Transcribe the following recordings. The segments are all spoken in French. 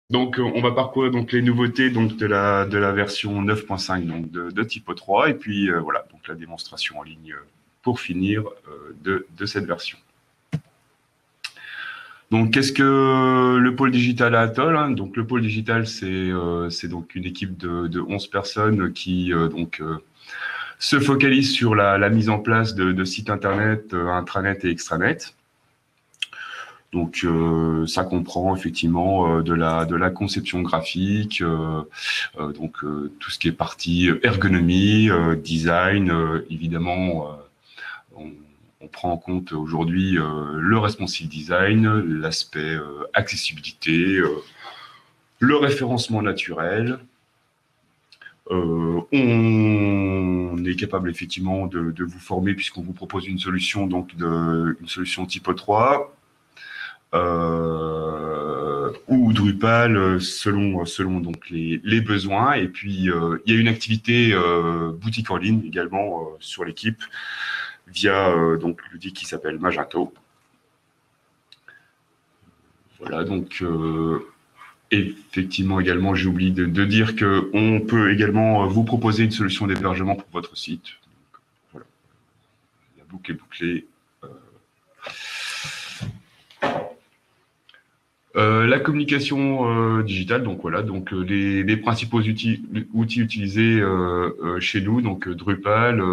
Donc, on va parcourir donc les nouveautés donc de la version 9.5 donc de Typo 3 et puis voilà donc la démonstration en ligne pour finir de cette version. Donc, qu'est-ce que le pôle digital à Atoll, hein? Donc, le pôle digital, c'est donc une équipe de 11 personnes qui se focalise sur la mise en place de sites internet, intranet et extranet. Donc, ça comprend effectivement de la conception graphique, tout ce qui est partie ergonomie, design, évidemment. On, on prend en compte aujourd'hui le responsive design, l'aspect accessibilité, le référencement naturel. On est capable effectivement de vous former puisqu'on vous propose une solution une solution type 3 ou Drupal selon donc les besoins. Et puis il y a une activité boutique en ligne également sur l'équipe via donc l'outil qui s'appelle Magento. Voilà donc effectivement également j'ai oublié de dire que on peut également vous proposer une solution d'hébergement pour votre site. Donc, voilà, la boucle est bouclée. La communication digitale, donc voilà, donc les principaux outils utilisés chez nous, donc Drupal,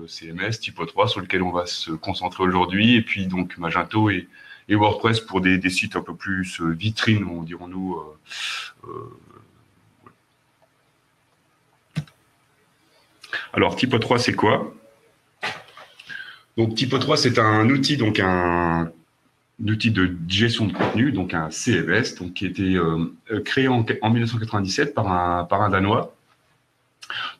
CMS, Typo 3 sur lequel on va se concentrer aujourd'hui, et puis donc Magento et WordPress pour des sites un peu plus vitrines, dirons-nous. Alors Typo 3, c'est quoi? Donc Typo 3, c'est un outil, donc un outil de gestion de contenu, donc un CMS, donc qui a été créé en 1997 par un Danois,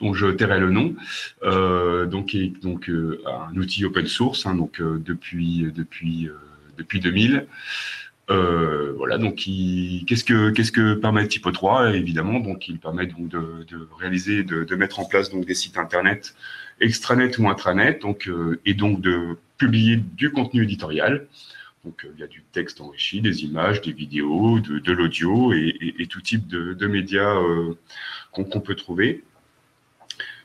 dont je tairai le nom, un outil open source, hein, depuis 2000. Voilà, donc qu'est-ce que permet Typo 3? Évidemment, donc il permet donc de réaliser, de mettre en place donc des sites internet, extranet ou intranet, et donc de publier du contenu éditorial. Donc, il y a du texte enrichi, des images, des vidéos, de l'audio et tout type de médias qu'on peut trouver.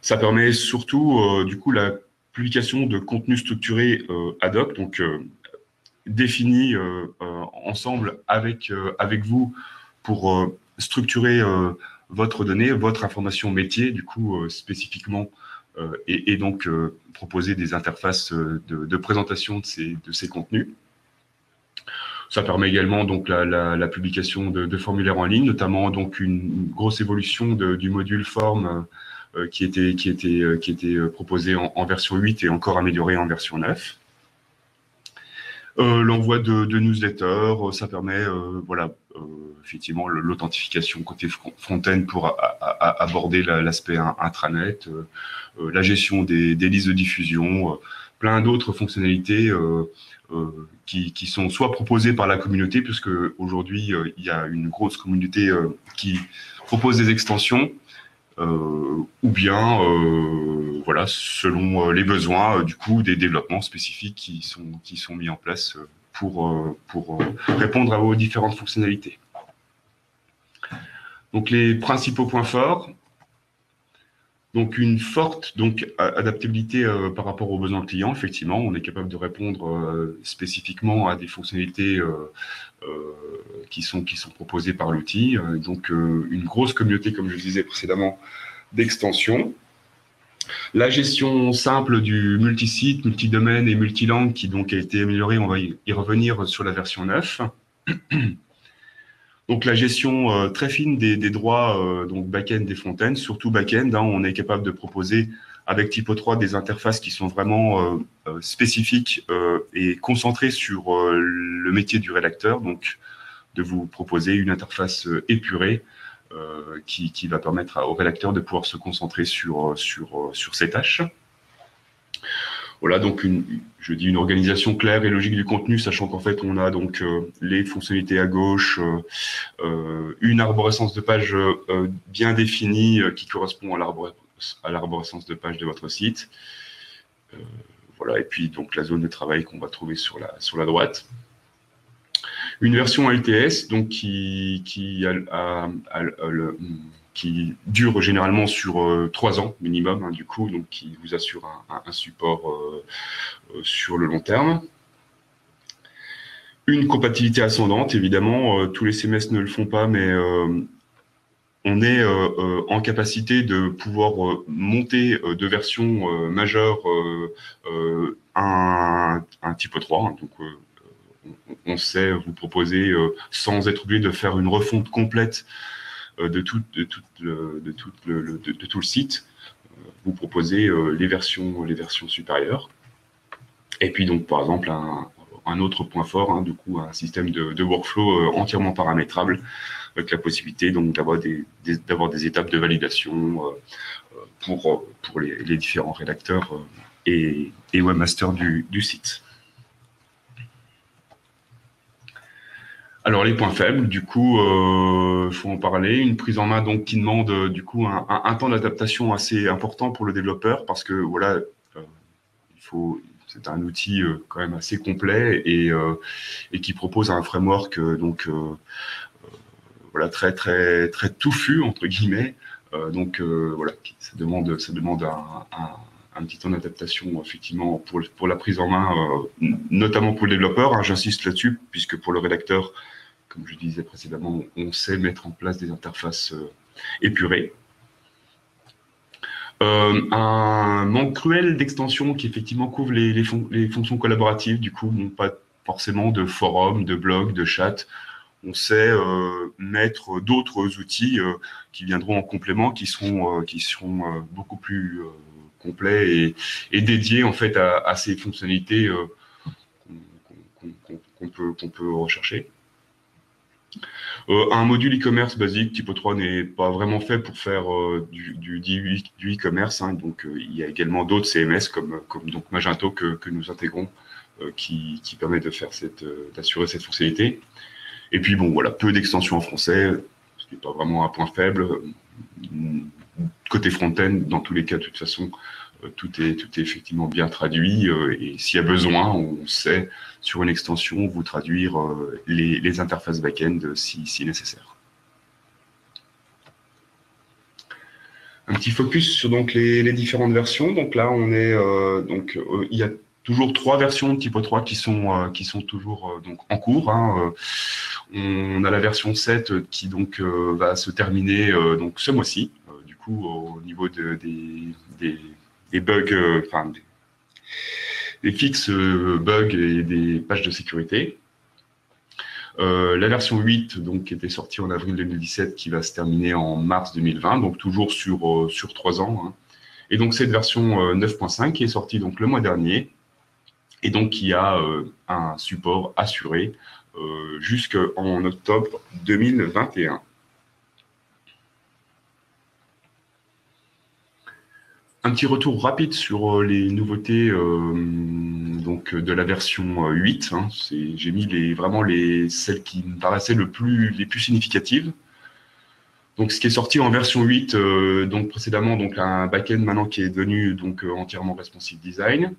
Ça permet surtout, du coup, la publication de contenus structurés ad hoc, donc définis ensemble avec vous pour structurer votre donnée, votre information métier, du coup, spécifiquement, et donc proposer des interfaces de présentation de ces contenus. Ça permet également donc la publication de formulaires en ligne, notamment donc une grosse évolution du module forme qui était proposé en version 8 et encore amélioré en version 9. L'envoi de newsletters, ça permet effectivement l'authentification côté front-end pour aborder l'aspect intranet, la gestion des listes de diffusion, plein d'autres fonctionnalités qui sont soit proposées par la communauté, puisque aujourd'hui il y a une grosse communauté qui propose des extensions, ou bien voilà, selon les besoins du coup des développements spécifiques qui sont mis en place pour répondre à vos différentes fonctionnalités. Donc les principaux points forts, donc une forte adaptabilité par rapport aux besoins clients. Effectivement, on est capable de répondre spécifiquement à des fonctionnalités qui sont proposées par l'outil. Une grosse communauté, comme je disais précédemment, d'extensions. La gestion simple du multisite, multidomaine et multilangue qui donc a été améliorée, on va y revenir sur la version 9. Donc la gestion très fine des droits donc back-end et front-end, surtout back-end, hein, on est capable de proposer avec Typo 3 des interfaces qui sont vraiment spécifiques et concentrées sur le métier du rédacteur, donc de vous proposer une interface épurée qui va permettre au rédacteur de pouvoir se concentrer sur ses tâches. Voilà, donc une organisation claire et logique du contenu, sachant qu'en fait on a donc les fonctionnalités à gauche, une arborescence de page bien définie qui correspond à l'arborescence de page de votre site. Voilà, et puis donc la zone de travail qu'on va trouver sur la droite. Une version LTS donc qui dure généralement sur 3 ans minimum, hein, du coup, donc qui vous assure un support sur le long terme. Une compatibilité ascendante, évidemment, tous les CMS ne le font pas, mais on est en capacité de pouvoir monter de versions majeures un type 3. Hein, donc, on sait vous proposer, sans être obligé de faire une refonte complète de tout le site, vous proposer les versions supérieures. Et puis donc, par exemple, un autre point fort, hein, du coup, un système de workflow entièrement paramétrable, avec la possibilité donc d'avoir des étapes de validation pour les différents rédacteurs et webmasters du site. Alors les points faibles, du coup, faut en parler. Une prise en main donc qui demande du coup un temps d'adaptation assez important pour le développeur, parce que voilà, c'est un outil quand même assez complet et qui propose un framework voilà, très très très touffu entre guillemets. Donc voilà, ça demande un petit temps d'adaptation effectivement pour la prise en main, notamment pour le développeur. Hein, j'insiste là-dessus, puisque pour le rédacteur, comme je disais précédemment, on sait mettre en place des interfaces épurées. Un manque cruel d'extensions qui effectivement couvre les fonctions collaboratives, du coup, non pas forcément de forum, de blog, de chat. On sait mettre d'autres outils qui viendront en complément, qui seront beaucoup plus complets et dédiés en fait à ces fonctionnalités qu'on peut rechercher. Un module e-commerce basique type 3 n'est pas vraiment fait pour faire du e-commerce. Hein, donc, il y a également d'autres CMS comme donc Magento que nous intégrons qui permet d'assurer cette fonctionnalité. Et puis, bon, voilà, peu d'extensions en français, ce qui n'est pas vraiment un point faible. Côté front-end, dans tous les cas, de toute façon, tout est effectivement bien traduit. Et s'il y a besoin, on sait, sur une extension, vous traduire les interfaces back-end si nécessaire. Un petit focus sur donc les différentes versions. Donc là, on est il y a toujours 3 versions de type 3 qui sont toujours donc en cours. Hein. On a la version 7 qui donc va se terminer donc ce mois-ci. Du coup, au niveau des bugs, enfin des fixes bugs et des pages de sécurité. La version 8, donc, qui était sortie en avril 2017, qui va se terminer en mars 2020, donc toujours sur 3 ans. Hein. Et donc cette version 9.5 qui est sortie donc le mois dernier, et donc qui a un support assuré jusqu'en octobre 2021. Un petit retour rapide sur les nouveautés donc de la version 8. Hein. J'ai mis vraiment celles qui me paraissaient les plus significatives. Donc, ce qui est sorti en version 8, donc précédemment, donc un back-end maintenant qui est devenu donc entièrement responsive design.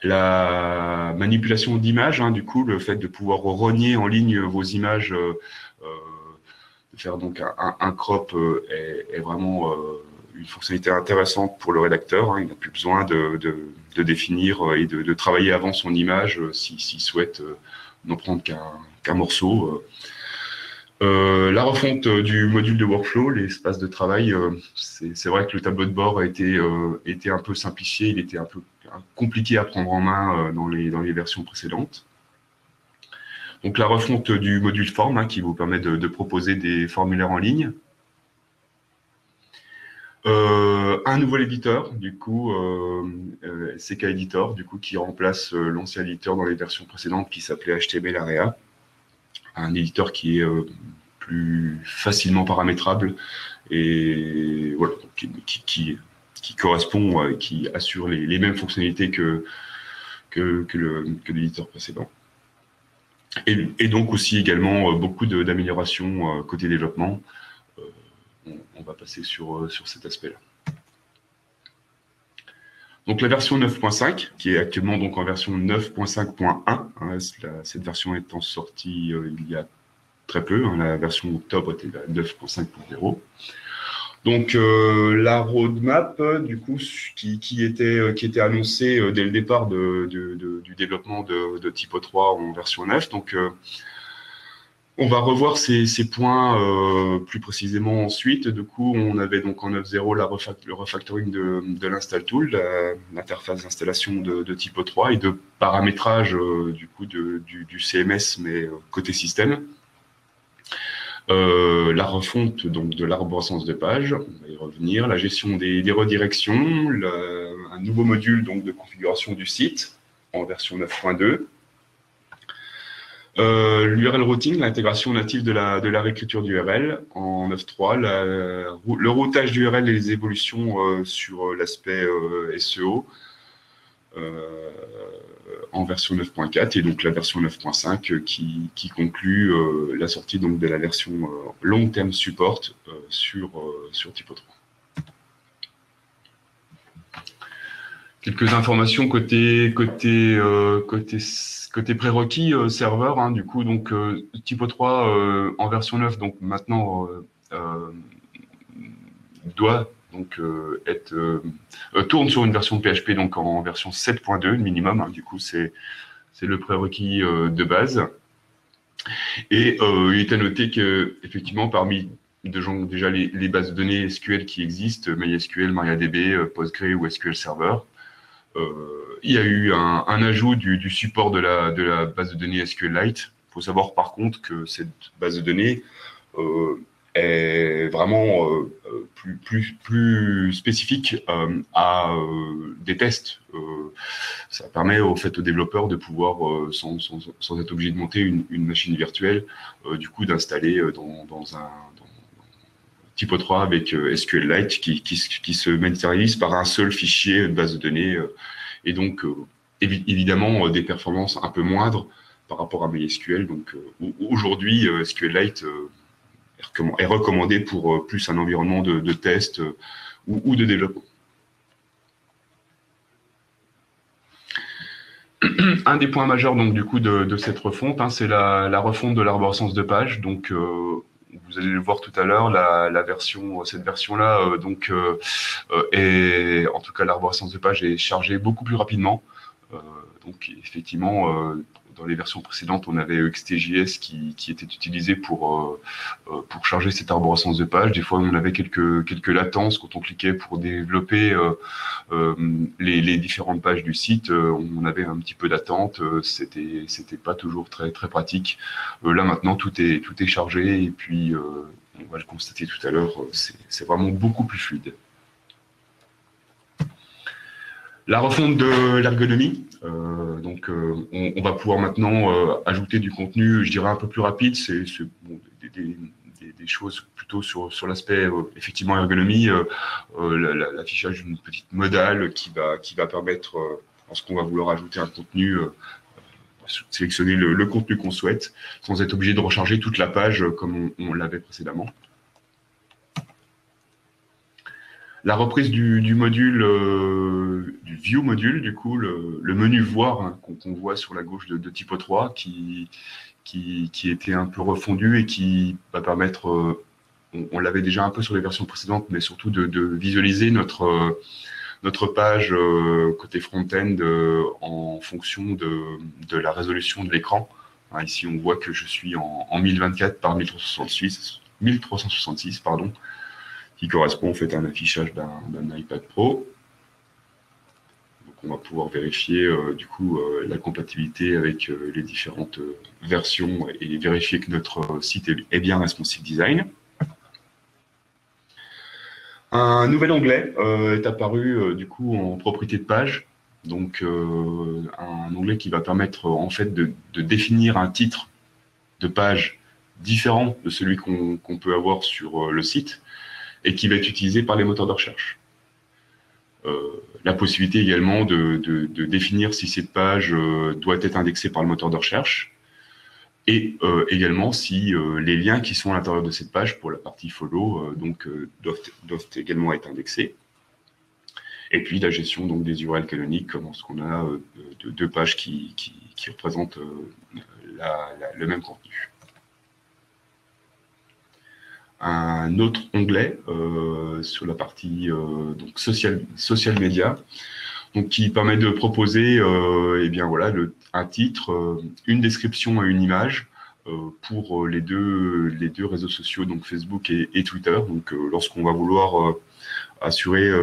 La manipulation d'images, hein, du coup, le fait de pouvoir rogner en ligne vos images, de faire donc un crop est vraiment une fonctionnalité intéressante pour le rédacteur. Hein. Il n'a plus besoin de définir et de travailler avant son image s'il souhaite n'en prendre qu'un morceau. La refonte du module de workflow, l'espace de travail, c'est vrai que le tableau de bord a été un peu simplifié, il était un peu compliqué à prendre en main dans les versions précédentes. Donc la refonte du module forme, hein, qui vous permet de proposer des formulaires en ligne. Un nouvel éditeur, du coup, CK Editor, du coup, qui remplace l'ancien éditeur dans les versions précédentes qui s'appelait HTML Area. Un éditeur qui est plus facilement paramétrable et voilà, qui correspond, qui assure les mêmes fonctionnalités que l'éditeur précédent. Et donc aussi également beaucoup d'améliorations côté développement. On va passer sur cet aspect-là. Donc la version 9.5, qui est actuellement donc en version 9.5.1, hein, cette version étant sortie il y a très peu, hein, la version octobre était la 9.5.0. Donc la roadmap, du coup, qui était annoncée dès le départ du développement de Typo 3 en version 9. Donc on va revoir ces points plus précisément ensuite. Du coup, on avait donc en 9.0 le refactoring de l'install tool, l'interface d'installation de Typo 3 et de paramétrage du coup du CMS, mais côté système. La refonte donc de l'arborescence de page, on va y revenir, la gestion des redirections, un nouveau module donc de configuration du site en version 9.2. L'URL routing, l'intégration native de la réécriture d'URL en 9.3, le routage d'URL et les évolutions sur l'aspect SEO en version 9.4 et donc la version 9.5 qui conclut la sortie donc de la version long term support sur Typo 3. Quelques informations côté prérequis serveur, hein, du coup donc Typo 3 en version 9 donc maintenant doit donc tourne sur une version PHP donc en version 7.2 minimum, hein, du coup c'est le prérequis de base. Et il est à noter que effectivement parmi déjà les bases de données SQL qui existent, MySQL, MariaDB, Postgre ou SQL Server, il y a eu un ajout du support de la base de données SQLite. Il faut savoir par contre que cette base de données est vraiment plus spécifique à des tests. Ça permet aux développeurs de pouvoir, sans être obligé de monter une machine virtuelle, du coup d'installer dans un Typo 3 avec SQLite qui se matérialise par un seul fichier de base de données et donc évidemment des performances un peu moindres par rapport à MySQL. Donc aujourd'hui, SQLite est recommandé pour plus un environnement de test ou de développement. Un des points majeurs donc du coup de cette refonte, hein, c'est la refonte de l'arborescence de page. Donc vous allez le voir tout à l'heure, cette version-là, est, en tout cas, l'arborescence de page est chargée beaucoup plus rapidement. Donc, effectivement, dans les versions précédentes, on avait XTJS qui était utilisé pour charger cette arborescence de page. Des fois, on avait quelques latences quand on cliquait pour développer les différentes pages du site. On avait un petit peu d'attente. C'était pas toujours très très pratique. Là maintenant, tout est chargé et puis on va le constater tout à l'heure. C'est vraiment beaucoup plus fluide. La refonte de l'ergonomie, on va pouvoir maintenant ajouter du contenu, je dirais un peu plus rapide, c'est des choses plutôt sur l'aspect effectivement ergonomie, l'affichage d'une petite modale qui va permettre, lorsqu'on va vouloir ajouter un contenu, sélectionner le contenu qu'on souhaite, sans être obligé de recharger toute la page comme on l'avait précédemment. La reprise du module, du view module, du coup, le menu voir hein, qu'on voit sur la gauche de Typo 3, qui était un peu refondu et qui va permettre, on l'avait déjà un peu sur les versions précédentes, mais surtout de visualiser notre page côté front-end en fonction de la résolution de l'écran. Hein, ici, on voit que je suis en 1024 par 1366, pardon, qui correspond en fait à un affichage d'un iPad Pro. Donc on va pouvoir vérifier du coup la compatibilité avec les différentes versions et vérifier que notre site est bien responsive design. Un nouvel onglet est apparu du coup en propriété de page. Donc un onglet qui va permettre en fait de définir un titre de page différent de celui qu'on peut avoir sur le site, et qui va être utilisé par les moteurs de recherche. La possibilité également de définir si cette page doit être indexée par le moteur de recherche, et également si les liens qui sont à l'intérieur de cette page pour la partie follow doivent également être indexés. Et puis la gestion donc des URL canoniques, comme lorsqu'on a deux pages qui représentent le même contenu. Un autre onglet sur la partie donc social media, donc qui permet de proposer eh bien voilà un titre, une description et une image pour les deux réseaux sociaux, donc Facebook et Twitter. Donc lorsqu'on va vouloir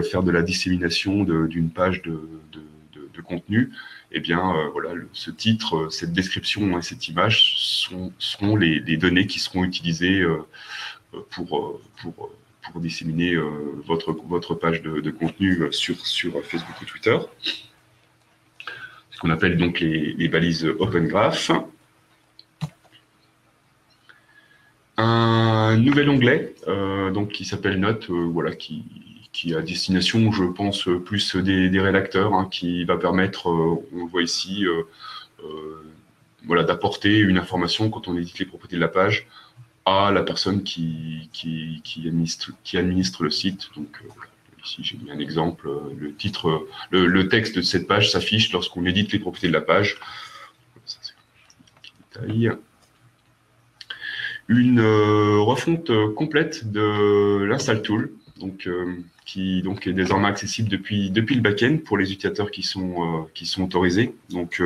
faire de la dissémination d'une page de contenu, eh bien voilà, ce titre, cette description et cette image seront les données qui seront utilisées pour disséminer votre page de contenu sur Facebook ou Twitter. Ce qu'on appelle donc les balises Open Graph. Un nouvel onglet donc qui s'appelle Notes, voilà, qui est à destination, je pense, plus des rédacteurs, hein, qui va permettre, on le voit ici, voilà, d'apporter une information quand on édite les propriétés de la page à la personne qui administre le site. Donc ici j'ai mis un exemple, le titre, le texte de cette page s'affiche lorsqu'on édite les propriétés de la page. Ça, c'est un détail. Une refonte complète de l'Install Tool, donc, qui est désormais accessible depuis le back-end pour les utilisateurs qui sont autorisés, donc,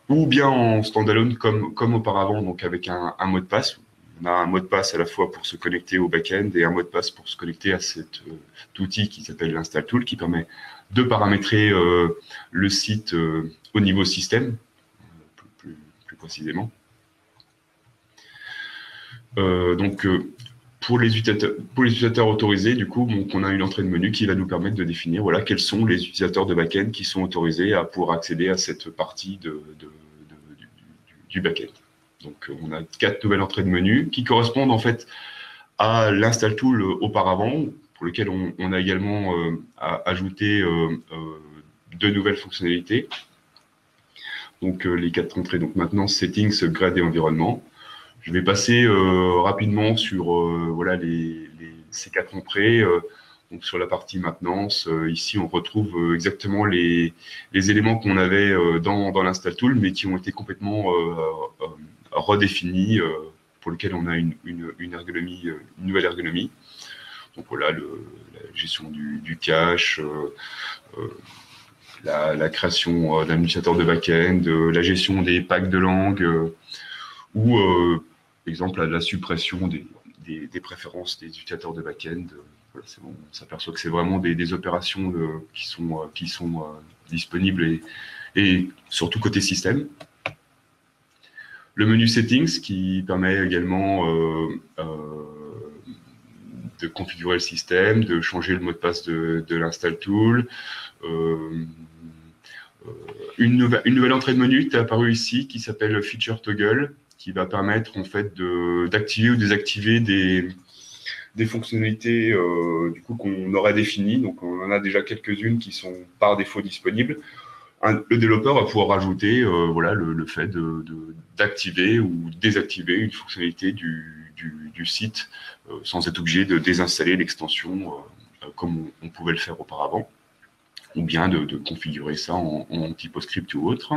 ou bien en standalone comme auparavant, donc avec un mot de passe. On a un mot de passe à la fois pour se connecter au back-end et un mot de passe pour se connecter à cet outil qui s'appelle l'Install Tool, qui permet de paramétrer le site au niveau système, plus précisément. Donc, pour les utilisateurs autorisés, du coup, donc, on a une entrée de menu qui va nous permettre de définir voilà, quels sont les utilisateurs de back-end qui sont autorisés à pouvoir accéder à cette partie du back-end. Donc, on a 4 nouvelles entrées de menu qui correspondent en fait à l'Install Tool auparavant, pour lequel on a également ajouté 2 nouvelles fonctionnalités. Donc, les 4 entrées, donc maintenant, Settings, Upgrade et Environnement. Je vais passer rapidement sur voilà, ces 4 entrées. Donc sur la partie maintenance, ici on retrouve exactement les éléments qu'on avait dans l'Install Tool, mais qui ont été complètement redéfinis, pour lesquels on a une nouvelle ergonomie. Donc voilà, la gestion du cache, la création d'un utilisateur de back-end, la gestion des packs de langue, ou exemple la suppression des préférences des utilisateurs de back-end. Voilà, on s'aperçoit que c'est vraiment des opérations qui sont disponibles et surtout côté système. Le menu Settings qui permet également de configurer le système, de changer le mot de passe de l'Install Tool. Une nouvelle entrée de menu est apparue ici qui s'appelle Feature Toggle, qui va permettre en fait d'activer ou désactiver des fonctionnalités du coup qu'on aurait définies. Donc on en a déjà quelques-unes qui sont par défaut disponibles. Le développeur va pouvoir rajouter voilà, le fait d'activer ou désactiver une fonctionnalité du site sans être obligé de désinstaller l'extension comme on pouvait le faire auparavant, ou bien de configurer ça en TypoScript ou autre.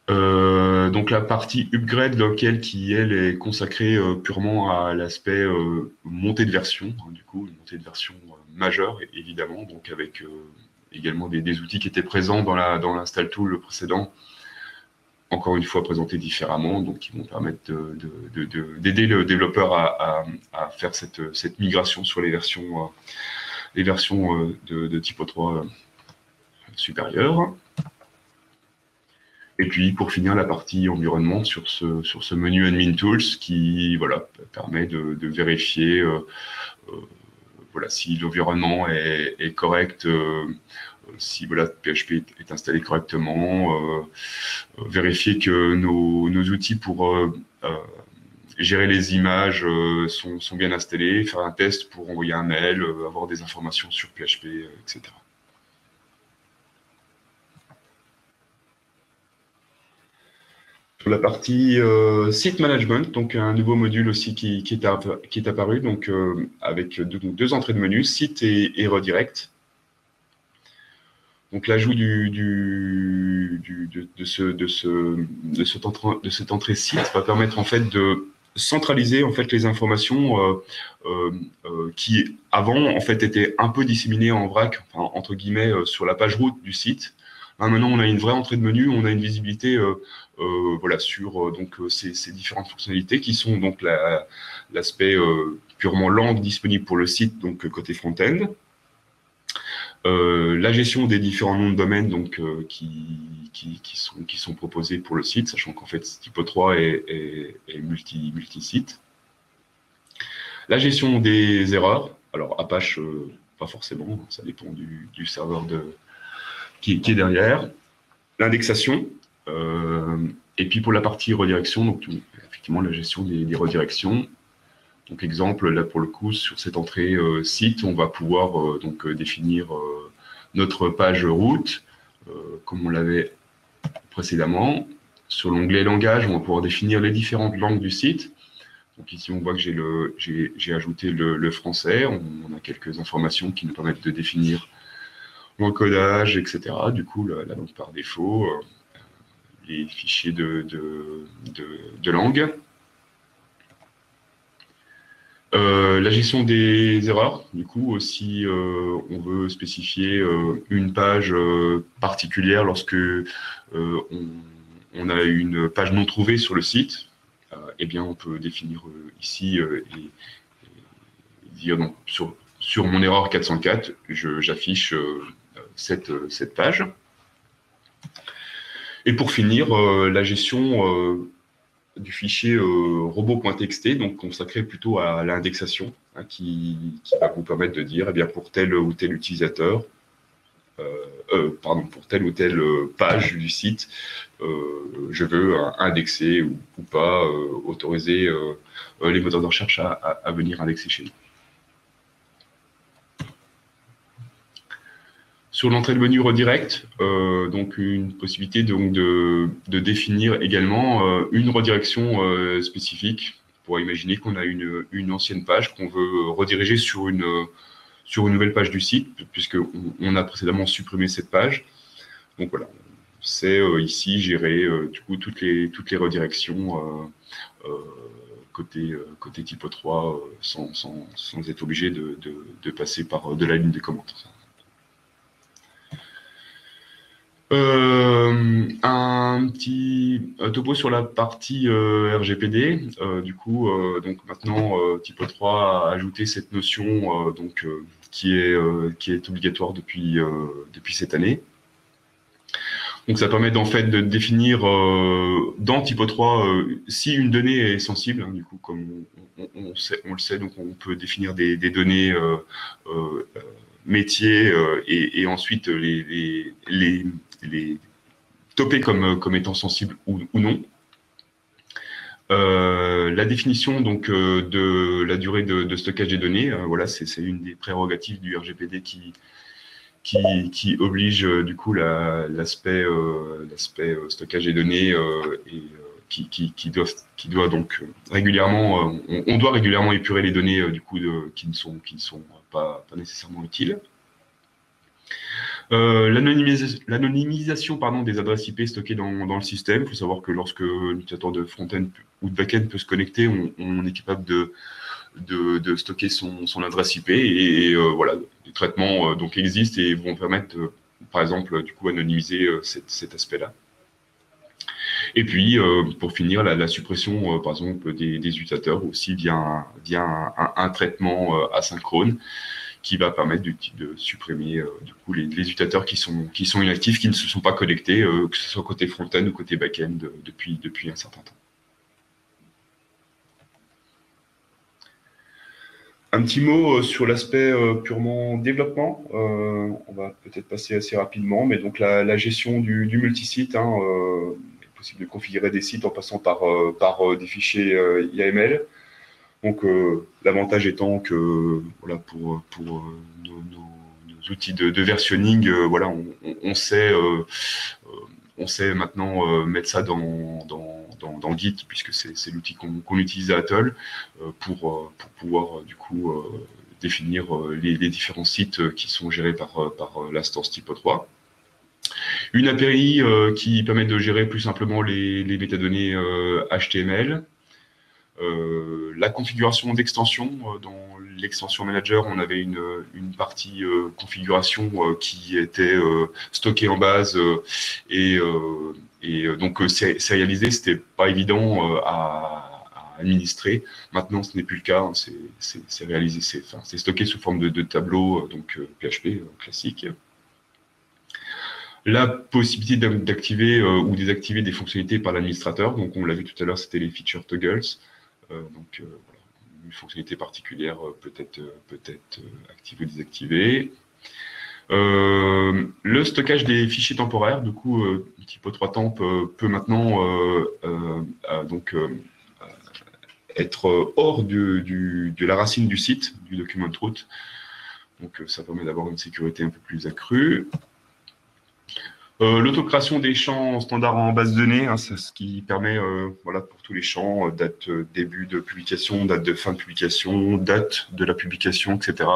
Donc la partie upgrade locale qui, elle, est consacrée purement à l'aspect montée de version, hein, du coup, une montée de version majeure, évidemment, donc avec également des outils qui étaient présents dans l'Install Tool précédent, encore une fois présentés différemment, donc qui vont permettre d'aider le développeur à faire cette migration sur les versions de Typo 3 supérieures. Et puis, pour finir, la partie environnement sur ce menu Admin Tools qui voilà, permet de vérifier voilà, si l'environnement est correct, si voilà, PHP est installé correctement, vérifier que nos outils pour gérer les images sont bien installés, faire un test pour envoyer un mail, avoir des informations sur PHP, etc. Sur la partie site management, donc un nouveau module aussi qui est apparu, donc avec deux entrées de menu, site et redirect. Donc l'ajout de cette entrée site va permettre en fait de centraliser en fait les informations qui avant en fait étaient un peu disséminées en vrac, enfin, entre guillemets, sur la page route du site. Là, maintenant, on a une vraie entrée de menu, on a une visibilité voilà, sur ces différentes fonctionnalités qui sont donc l'aspect purement langue disponible pour le site, donc côté front-end. La gestion des différents noms de domaine donc, qui sont proposés pour le site, sachant qu'en fait Typo 3 est multi-site. La gestion des erreurs, alors Apache, pas forcément, ça dépend du serveur qui est derrière. L'indexation, et puis pour la partie redirection, donc effectivement la gestion des redirections. Donc exemple, là pour le coup, sur cette entrée site, on va pouvoir donc définir notre page route, comme on l'avait précédemment. Sur l'onglet langage, on va pouvoir définir les différentes langues du site. Donc ici, on voit que j'ai ajouté le français. On a quelques informations qui nous permettent de définir l'encodage, etc. Du coup, la langue par défaut, les fichiers de langue. La gestion des erreurs, du coup, si on veut spécifier une page particulière lorsque on a une page non trouvée sur le site, eh bien, on peut définir ici et dire donc sur mon erreur 404, j'affiche cette page. Et pour finir, la gestion du fichier robot.txt, donc consacré plutôt à l'indexation, hein, qui va vous permettre de dire, eh bien, pour tel ou tel utilisateur, pour telle ou telle page du site, je veux indexer ou pas, autoriser les moteurs de recherche à venir indexer chez nous. Sur l'entrée de menu redirect, donc une possibilité donc de définir également une redirection spécifique. On pourrait imaginer qu'on a une ancienne page qu'on veut rediriger sur une nouvelle page du site, puisqu'on a précédemment supprimé cette page. Donc voilà, c'est ici gérer du coup toutes les redirections côté Typo 3 sans être obligé de passer par de la ligne des commandes. Un petit topo sur la partie RGPD. Du coup, donc maintenant, Typo 3 a ajouté cette notion qui est obligatoire depuis cette année. Donc, ça permet en fait de définir dans Typo 3 si une donnée est sensible. Hein, du coup, comme on le sait, donc on peut définir des données métiers et ensuite les toper comme étant sensibles ou non. La définition donc de la durée de stockage des données, voilà, c'est une des prérogatives du RGPD qui oblige du coup l'aspect stockage des données et qui doit donc régulièrement, on doit régulièrement épurer les données du coup qui ne sont pas nécessairement utiles. L'anonymisation des adresses IP stockées dans le système. Il faut savoir que lorsque l'utilisateur de front-end ou de back-end peut se connecter, on est capable de stocker son adresse IP et voilà, les traitements donc existent et vont permettre par exemple du coup anonymiser cet aspect-là. Et puis pour finir, la suppression par exemple des utilisateurs aussi via un traitement asynchrone qui va permettre de supprimer du coup les utilisateurs qui sont inactifs, qui ne se sont pas connectés, que ce soit côté front-end ou côté back-end depuis un certain temps. Un petit mot sur l'aspect purement développement. On va peut-être passer assez rapidement, mais donc la gestion du multisite. Hein, il est possible de configurer des sites en passant par des fichiers YAML. Donc l'avantage étant que voilà pour nos outils de versionning, voilà, on sait maintenant mettre ça dans dans Git, puisque c'est l'outil qu'on utilise à Atoll pour pouvoir du coup définir les différents sites qui sont gérés par l'instance Typo 3. Une API qui permet de gérer plus simplement les métadonnées HTML. La configuration d'extension, dans l'extension manager, on avait une partie configuration qui était stockée en base et donc sérialisée. C'était pas évident à administrer. Maintenant, ce n'est plus le cas. Hein, c'est réalisé, c'est stocké sous forme de tableau, donc PHP classique. La possibilité d'activer ou désactiver des fonctionnalités par l'administrateur. Donc, on l'a vu tout à l'heure, c'était les feature toggles. Donc, voilà, une fonctionnalité particulière peut-être activée ou désactivée. Le stockage des fichiers temporaires, du coup, Typo 3 Temp peut maintenant donc être hors de la racine du site, du document root. Donc, ça permet d'avoir une sécurité un peu plus accrue. L'autocréation des champs standards en base de données, hein, c'est ce qui permet, voilà, pour tous les champs, date début de publication, date de fin de publication, date de la publication, etc.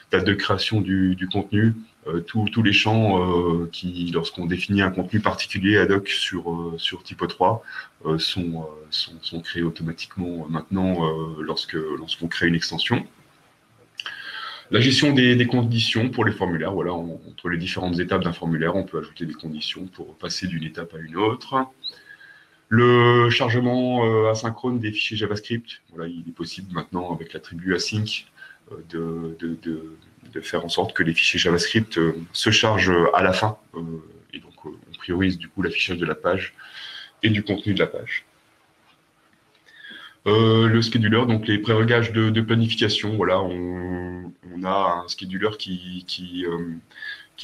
Date de création du contenu, tous les champs qui, lorsqu'on définit un contenu particulier ad hoc sur Typo 3, sont créés automatiquement maintenant lorsqu'on crée une extension. La gestion des conditions pour les formulaires, voilà, entre les différentes étapes d'un formulaire, on peut ajouter des conditions pour passer d'une étape à une autre. Le chargement asynchrone des fichiers JavaScript, voilà, il est possible maintenant avec l'attribut async de faire en sorte que les fichiers JavaScript se chargent à la fin. Et donc, on priorise du coup l'affichage de la page et du contenu de la page. Le scheduler, donc les pré-réglages de planification, voilà, on a un scheduler qui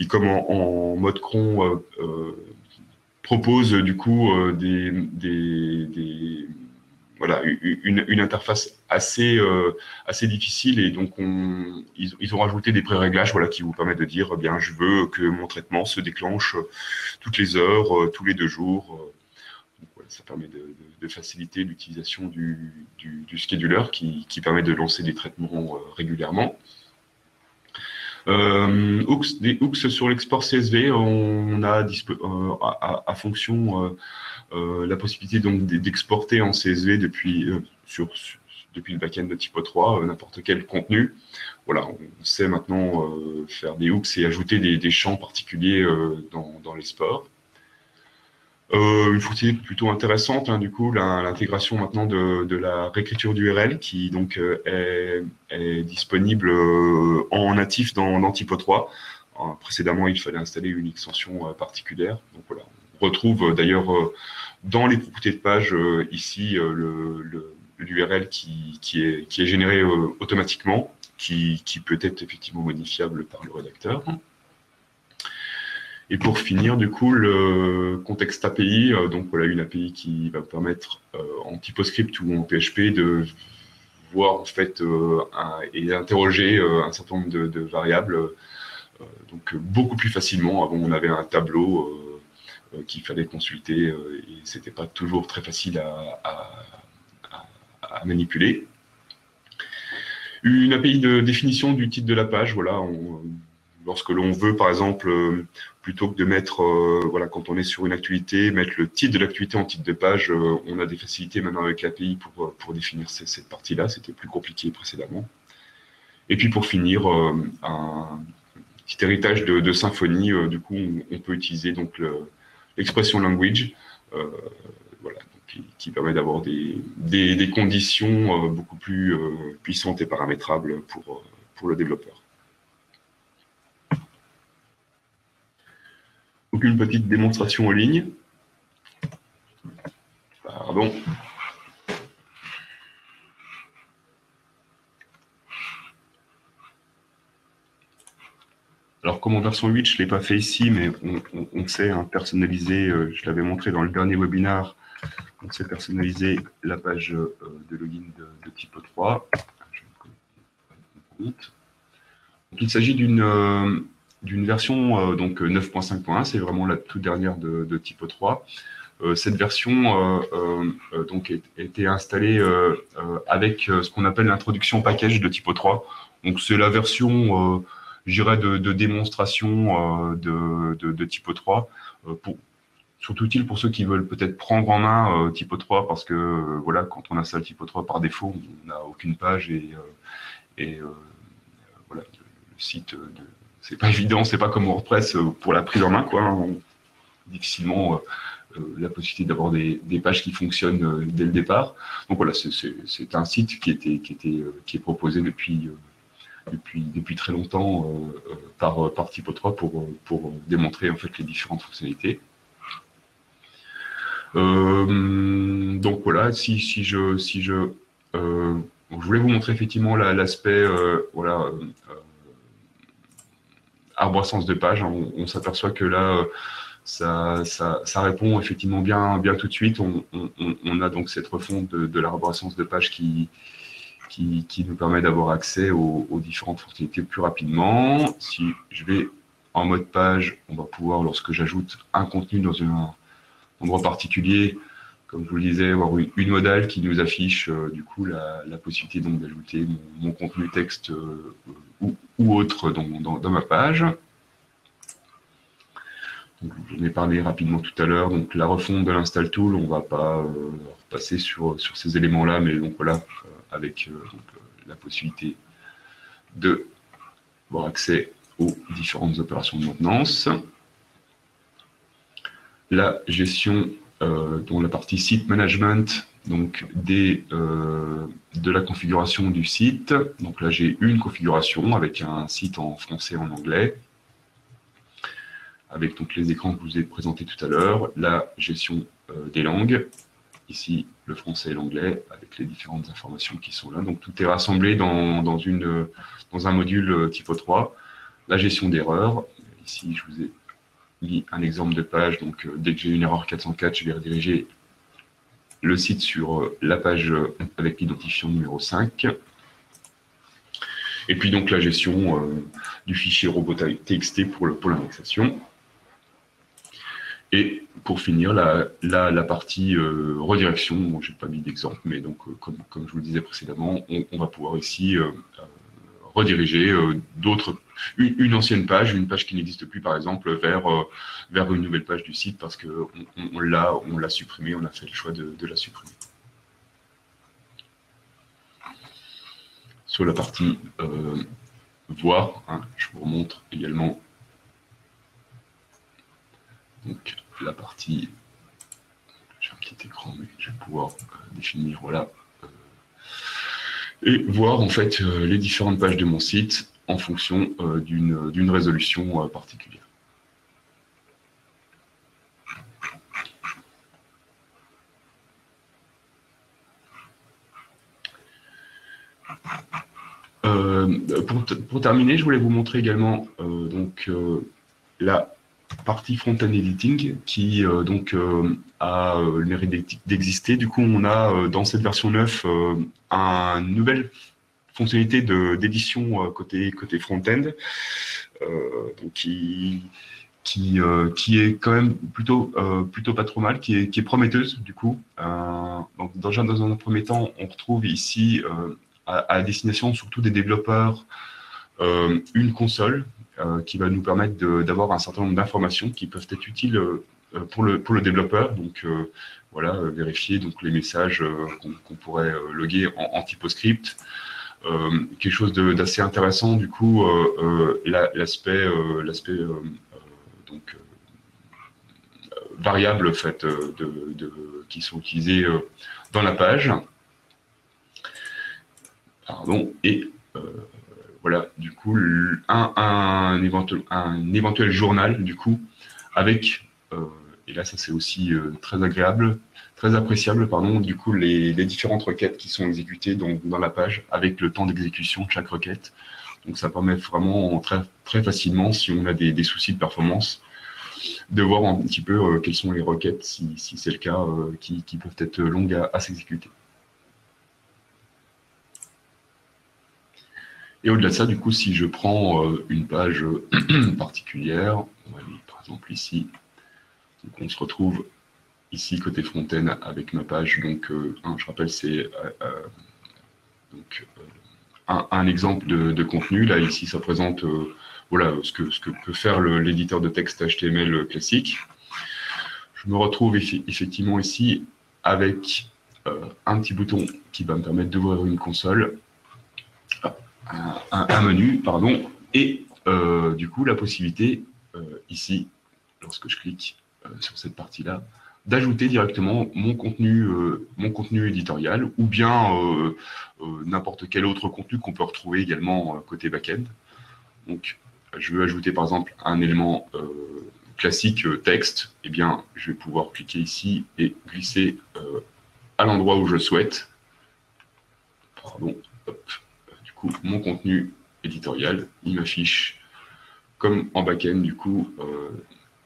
comme en mode cron, propose du coup voilà, une interface assez difficile, et donc ils ont rajouté des pré-réglages, voilà, qui vous permettent de dire, eh bien, je veux que mon traitement se déclenche toutes les heures, tous les 2 jours. Donc, voilà, ça permet de faciliter l'utilisation du scheduler qui permet de lancer des traitements régulièrement. Des hooks sur l'export CSV, on a à fonction la possibilité donc d'exporter en CSV depuis le backend de Typo 3 n'importe quel contenu. Voilà, on sait maintenant faire des hooks et ajouter des champs particuliers dans l'export. Une fonctionnalité plutôt intéressante, hein, du coup, l'intégration maintenant de la réécriture d'URL qui donc est disponible en natif dans Typo 3. Précédemment, il fallait installer une extension particulière. Donc voilà, on retrouve d'ailleurs dans les propriétés de page ici l'URL qui est généré automatiquement, qui peut être effectivement modifiable par le rédacteur. Et pour finir, du coup, le contexte API, donc voilà, une API qui va permettre en TypoScript ou en PHP de voir en fait et interroger un certain nombre de variables, donc beaucoup plus facilement. Avant, on avait un tableau qu'il fallait consulter et c'était pas toujours très facile à manipuler. Une API de définition du titre de la page, voilà. Lorsque l'on veut, par exemple, plutôt que de mettre, voilà, quand on est sur une actualité, mettre le titre de l'actualité en titre de page, on a des facilités maintenant avec l'API pour définir cette partie-là. C'était plus compliqué précédemment. Et puis pour finir, un petit héritage de Symfony. Du coup, on peut utiliser donc l'expression language, voilà, qui permet d'avoir des conditions beaucoup plus puissantes et paramétrables pour le développeur. Donc une petite démonstration en ligne. Pardon. Alors comme en version 8, je ne l'ai pas fait ici, mais on sait personnaliser, je l'avais montré dans le dernier webinaire, on sait personnaliser la page de login de Typo 3. Donc, il s'agit d'une version donc 9.5.1, c'est vraiment la toute dernière de Typo 3. cette version donc a été installée avec ce qu'on appelle l'introduction package de Typo 3. Donc c'est la version, je dirais, de démonstration de Typo 3, surtout utile pour ceux qui veulent peut-être prendre en main Typo 3, parce que voilà, quand on installe Typo 3 par défaut, on n'a aucune page et voilà, le site, c'est pas évident, c'est pas comme WordPress pour la prise en main, quoi. Hein. Difficilement la possibilité d'avoir des pages qui fonctionnent dès le départ. Donc voilà, c'est un site qui est proposé depuis très longtemps par Typo 3 pour démontrer en fait les différentes fonctionnalités. Donc voilà, je voulais vous montrer effectivement l'aspect voilà, arborescence de page. On s'aperçoit que là, ça répond effectivement bien tout de suite. On a donc cette refonte de l'arborescence de page qui nous permet d'avoir accès aux différentes fonctionnalités plus rapidement. Si je vais en mode page, on va pouvoir, lorsque j'ajoute un contenu dans un endroit particulier, comme je vous le disais, avoir une modale qui nous affiche du coup la possibilité donc d'ajouter mon contenu texte ou autre dans ma page. J'en ai parlé rapidement tout à l'heure. Donc la refonte de l'install tool, on ne va pas passer sur ces éléments-là, mais donc voilà, avec la possibilité d'avoir accès aux différentes opérations de maintenance. La gestion dans la partie site management, donc de la configuration du site. Donc là, j'ai une configuration avec un site en français et en anglais, avec donc les écrans que je vous ai présentés tout à l'heure, la gestion des langues, ici le français et l'anglais, avec les différentes informations qui sont là. Donc tout est rassemblé dans un module Typo 3. La gestion d'erreurs, ici je vous ai mis un exemple de page, donc dès que j'ai une erreur 404, je vais rediriger le site sur la page avec l'identifiant numéro 5. Et puis donc la gestion du fichier robot.txt pour l'indexation. Et pour finir, la partie redirection, bon, je n'ai pas mis d'exemple, mais donc comme je vous le disais précédemment, on va pouvoir ici rediriger une ancienne page, une page qui n'existe plus par exemple, vers une nouvelle page du site parce qu'on l'a supprimée, on a fait le choix de la supprimer. Sur la partie voir, hein, je vous remontre également donc, la partie, j'ai un petit écran, mais je vais pouvoir définir, voilà, et voir en fait les différentes pages de mon site en fonction d'une résolution particulière. Pour terminer, je voulais vous montrer également la partie front-end editing qui a le mérite d'exister. Du coup, on a dans cette version 9 une nouvelle fonctionnalité d'édition côté front-end qui est quand même plutôt pas trop mal, qui est prometteuse du coup. Donc dans un premier temps, on retrouve ici à destination surtout des développeurs une console qui va nous permettre d'avoir un certain nombre d'informations qui peuvent être utiles pour le développeur. Donc voilà, vérifier donc les messages qu'on pourrait loguer en TypoScript. Quelque chose d'assez intéressant du coup, l'aspect variables en fait, qui sont utilisées dans la page. Pardon, et voilà, du coup, un éventuel journal, du coup, avec, et là, ça c'est aussi très agréable, très appréciable, pardon, du coup, les différentes requêtes qui sont exécutées dans la page, avec le temps d'exécution de chaque requête. Donc, ça permet vraiment très, très facilement, si on a des soucis de performance, de voir un petit peu quelles sont les requêtes, si c'est le cas, qui peuvent être longues à s'exécuter. Et au-delà de ça, du coup, si je prends une page particulière, on va aller par exemple ici, donc on se retrouve ici côté front-end avec ma page. Donc, je rappelle, c'est un exemple de contenu. Là, ici, ça présente voilà, ce que peut faire l'éditeur de texte HTML classique. Je me retrouve effectivement ici avec un petit bouton qui va me permettre d'ouvrir une console, un menu, pardon, et du coup, la possibilité, ici, lorsque je clique sur cette partie-là, d'ajouter directement mon contenu éditorial ou bien n'importe quel autre contenu qu'on peut retrouver également côté back-end. Donc, je veux ajouter par exemple un élément classique texte, eh bien, je vais pouvoir cliquer ici et glisser à l'endroit où je souhaite. Pardon, hop. Du coup, mon contenu éditorial, il m'affiche comme en back-end, du coup,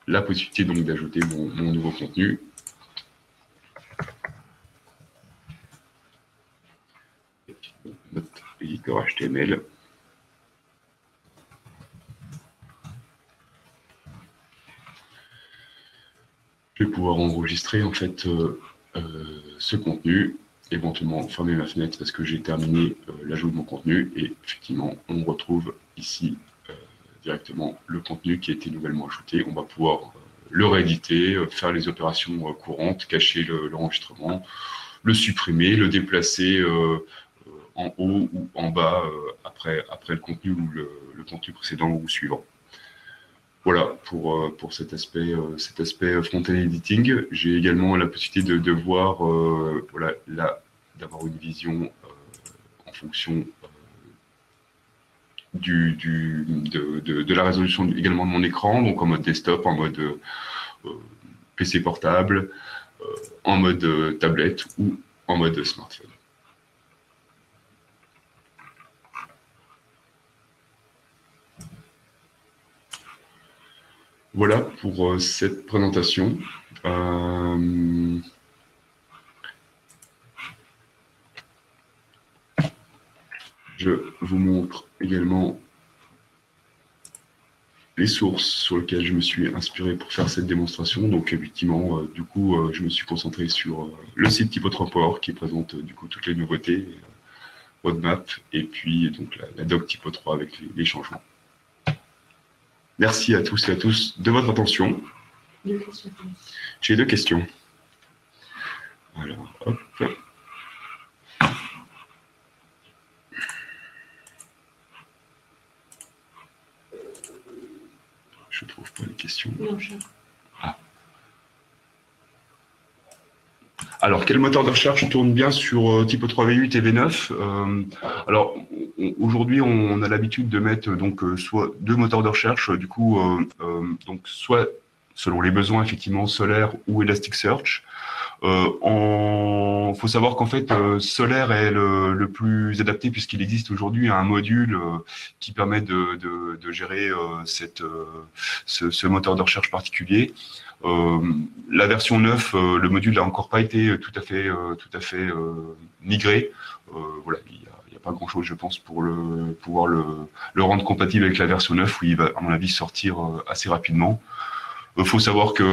la possibilité donc d'ajouter mon nouveau contenu. Notre éditeur HTML. Je vais pouvoir enregistrer en fait ce contenu, éventuellement fermer ma fenêtre parce que j'ai terminé l'ajout de mon contenu et effectivement on retrouve ici directement le contenu qui a été nouvellement ajouté. On va pouvoir le rééditer, faire les opérations courantes, cacher l'enregistrement, le supprimer, le déplacer en haut ou en bas après le contenu ou le contenu précédent ou suivant. Voilà pour cet aspect front-end editing. J'ai également la possibilité de voir, voilà, d'avoir une vision en fonction de la résolution également de mon écran, donc en mode desktop, en mode PC portable, en mode tablette ou en mode smartphone. Voilà pour cette présentation. Je vous montre également les sources sur lesquelles je me suis inspiré pour faire cette démonstration. Donc effectivement, du coup, je me suis concentré sur le site Typo3Power qui présente du coup toutes les nouveautés, roadmap, et puis donc la doc Typo3 avec les changements. Merci à tous et à tous de votre attention. J'ai 2 questions. Alors, hop. Je ne trouve pas les questions. Non, ah. Alors, quel moteur de recherche tourne bien sur Typo3 V8 et V9 alors, aujourd'hui, on a l'habitude de mettre donc soit 2 moteurs de recherche, du coup, donc soit selon les besoins effectivement Solaire ou Elasticsearch. Faut savoir qu'en fait, Solaire est le plus adapté puisqu'il existe aujourd'hui un module qui permet de gérer ce moteur de recherche particulier. La version 9, le module n'a encore pas été tout à fait migré. Voilà, il n'y a pas grand-chose, je pense, pour pouvoir le rendre compatible avec la version 9, où il va, à mon avis, sortir assez rapidement. Faut savoir que,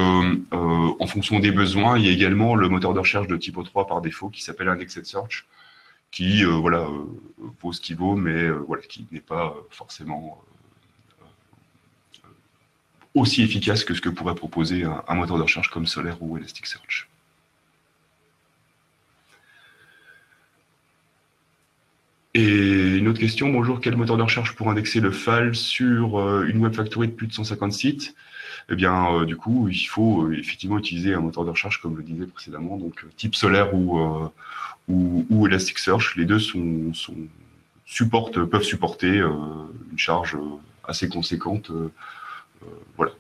en fonction des besoins, il y a également le moteur de recherche de Typo3 par défaut qui s'appelle Indexed Search, qui voilà, vaut ce qu'il vaut, mais voilà, qui n'est pas forcément aussi efficace que ce que pourrait proposer un moteur de recherche comme Solaire ou Elasticsearch. Et une autre question, bonjour, quel moteur de recherche pour indexer le file sur une web factory de plus de 150 sites? Eh bien, du coup, il faut effectivement utiliser un moteur de recherche, comme je le disais précédemment, donc type Solaire ou Elasticsearch. Les deux peuvent supporter une charge assez conséquente. Voilà.